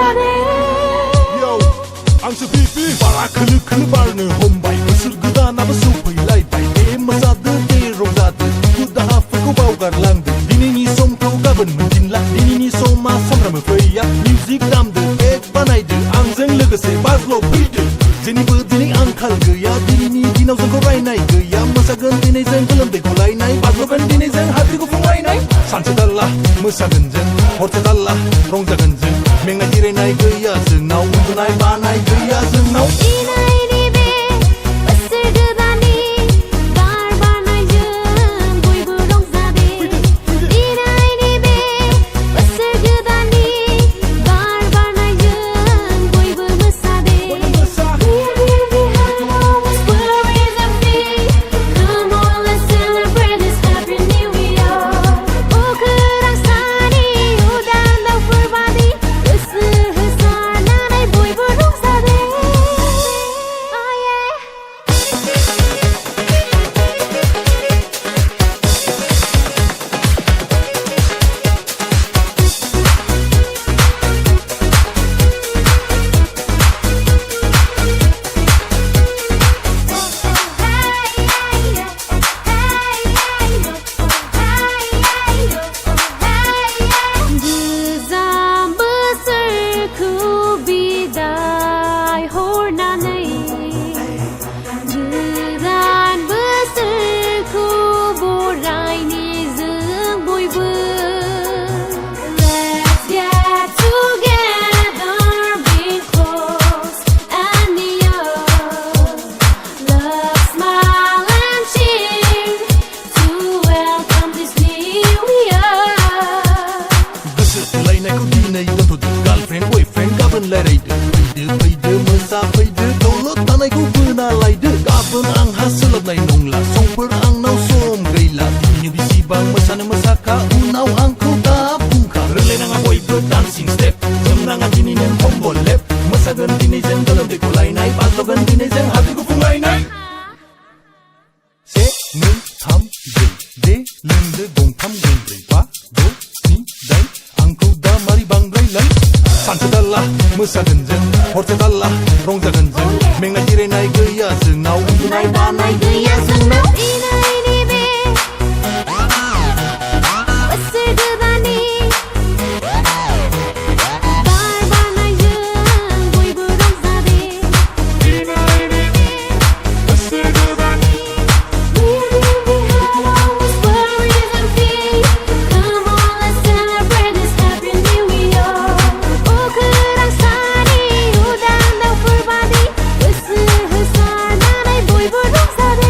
रंजादे Yo, आंसो पिपि बारा खोलो खोलो बारनो हमबाय बोसोर गोदानाबो सौफैलायबाय दे मोसादो दे रंजादो दुखु दाहाफोरखौ बावगारलांदो दिनैनि समखौ गाबोन मोनफिनला दिनैनि समा सानफ्रामबो फैया मिउजिक दामदो एक बानायदो आंजों लोगोसे बाज्ल' फैदो जेनिबो दिनै आंखाल गैया दिनैनि दिनाव जोंखौ रायनाय गैया मोसागोन दिनै जों गोलोमदै गलायनाय बाज्ल'गोन दिनै जों हाद्रिखौ फुंलायनाय सानसे थाल्ला मोसागोन जों हरसे थाल्ला रंजागोन जों मेंनाय जिरायनाय गैया जोंनाव उन्दुनाय बानाय गैया जोंनाव Girlfriend, boyfriend, गाबोन लायरायदो फैदो फैदो मोसाफैदो दौलत थानायखौ बोना लायदो गाबोन आंहा सोलाबनाय नंला समफोर आंनाव सम गैला दिनै बेसेबां मोसानो मोसाखा उनाव आंखौ दा बुंखा रोंलायनाङा बयबो डान्सिं स्टेप जोमनाङा दिनै नों कम्बल लेप मोसागोन दिनै जों गोलोमदै गलायनाय बाज्ल'गोन दिनै जों हाद्रिखौ फुंलायनाय से नै थाम ब्रै दे लोंदो गंथाम गंब्रै बा द' स्नि दाइन आंखौ दा मारै बांद्रायलाय सानसे थाल्ला मोसागोन जों हरसे थाल्ला रंजागोन जों मेंनाय जिरायनाय गैया जोंनाव उन्दुनाय बानाय गैया जोंनाव